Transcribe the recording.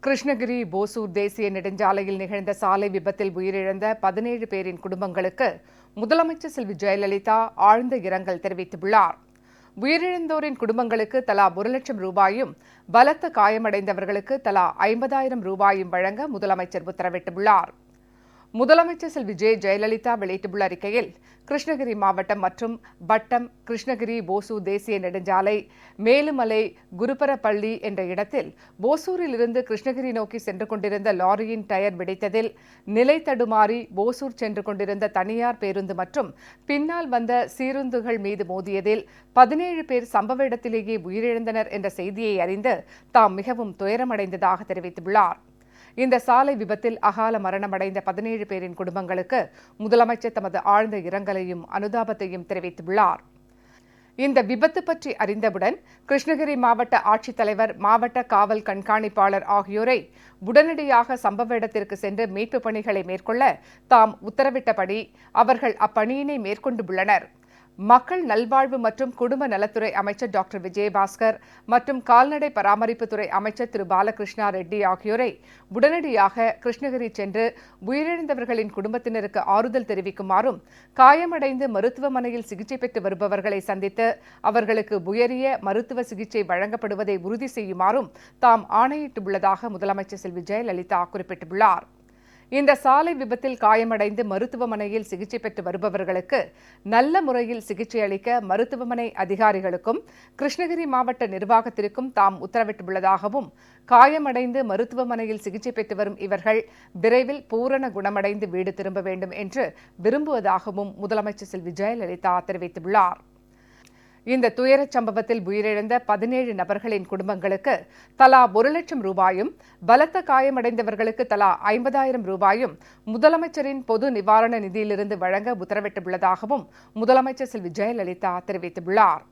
கிருஷ்ணகிரி போசூர் தேசிய நெடுஞ்சாலையில் நிகழ்ந்த சாலை விபத்தில் உயிரிழந்த 17 பேரின் குடும்பங்களுக்கு முதலமைச்சர் செல்வி ஜெயலலிதா ஆழ்ந்த இரங்கல் தெரிவித்துள்ளார். உயிரிழந்தோரின் குடும்பங்களுக்கு தலா 1 லட்சம் ரூபாயும், பலத்த காயமடைந்தவர்களுக்கு தலா 50,000 ரூபாயும் வழங்க முதலமைச்சர் உத்தரவிட்டுள்ளார். முதலமைச்சர் செல்வி ஜெயலலிதா வெளியிட்டுள்ள அறிக்கையில், கிருஷ்ணகிரி மாவட்டம் மற்றும் வட்டம் கிருஷ்ணகிரி போசூர் தேசிய நெடுஞ்சாலை மேலுமலை குருபரப்பள்ளி என்ற இடத்தில் போசூரில் இருந்து கிருஷ்ணகிரி நோக்கி சென்று கொண்டிருந்த லாரியின் டயர் வெடித்ததில் நிலை தடுமாறி போசூர் சென்று கொண்டிருந்த தனியார் பேருந்து மற்றும் பின்னால் வந்த சீருந்துகள் மீது மோதியதில் 17 பேர் சம்பவ இடத்திலேயே உயிரிழந்தனர் என்ற செய்தியை அறிந்து தாம் மிகவும் துயரமடைந்ததாக தெரிவித்துள்ளார். இந்த சாலை விபத்தில் அகால மரணமடைந்த 17 பேரின் குடும்பங்களுக்கு முதலமைச்சர் தமது ஆழ்ந்த இரங்கலையும் அனுதாபத்தையும் தெரிவித்துள்ளார். இந்த விபத்து பற்றி அறிந்தவுடன் கிருஷ்ணகிரி மாவட்ட ஆட்சித்தலைவர், மாவட்ட காவல் கண்காணிப்பாளர் ஆகியோரை உடனடியாக சம்பவ இடத்திற்கு சென்று மீட்புப் பணிகளை மேற்கொள்ள தாம் உத்தரவிட்டபடி அவர்கள் அப்பணியினை மேற்கொண்டுள்ளனர். மக்கள் நல்வாழ்வு மற்றும் குடும்ப நலத்துறை அமைச்சர் டாக்டர் விஜயபாஸ்கர் மற்றும் கால்நடை பராமரிப்புத்துறை அமைச்சர் திரு பாலகிருஷ்ணா ரெட்டி ஆகியோரை உடனடியாக கிருஷ்ணகிரி சென்று உயிரிழந்தவர்களின் குடும்பத்தினருக்கு ஆறுதல் தெரிவிக்குமாறும், காயமடைந்து மருத்துவமனையில் சிகிச்சை பெற்று வருபவர்களை சந்தித்து அவர்களுக்கு உயரிய மருத்துவ சிகிச்சை வழங்கப்படுவதை உறுதி செய்யுமாறும் தாம் ஆணையிட்டுள்ளதாக முதலமைச்சர் செல்வி ஜெயலலிதா குறிப்பிட்டுள்ளார். இந்த சாலை விபத்தில் காயமடைந்து மருத்துவமனையில் சிகிச்சை பெற்று வருபவர்களுக்கு நல்ல முறையில் சிகிச்சை அளிக்க மருத்துவமனை அதிகாரிகளுக்கும் கிருஷ்ணகிரி மாவட்ட நிர்வாகத்திற்கும் தாம் உத்தரவிட்டுள்ளதாகவும், காயமடைந்து மருத்துவமனையில் சிகிச்சை பெற்று வரும் இவர்கள் விரைவில் பூரண குணமடைந்து வீடு திரும்ப வேண்டும் என்று விரும்புவதாகவும் முதலமைச்சர் செல்வி ஜெயலலிதா தெரிவித்துள்ளார். இந்த துயரச் சம்பவத்தில் உயிரிழந்த 17 நபர்களின் குடும்பங்களுக்கு தலா 1 லட்சம் ரூபாயும், பலத்த காயமடைந்தவர்களுக்கு தலா 50,000 ரூபாயும் முதலமைச்சரின் பொது நிவாரண நிதியிலிருந்து வழங்க உத்தரவிட்டுள்ளதாகவும் முதலமைச்சர் செல்வி ஜெயலலிதா தெரிவித்துள்ளார்.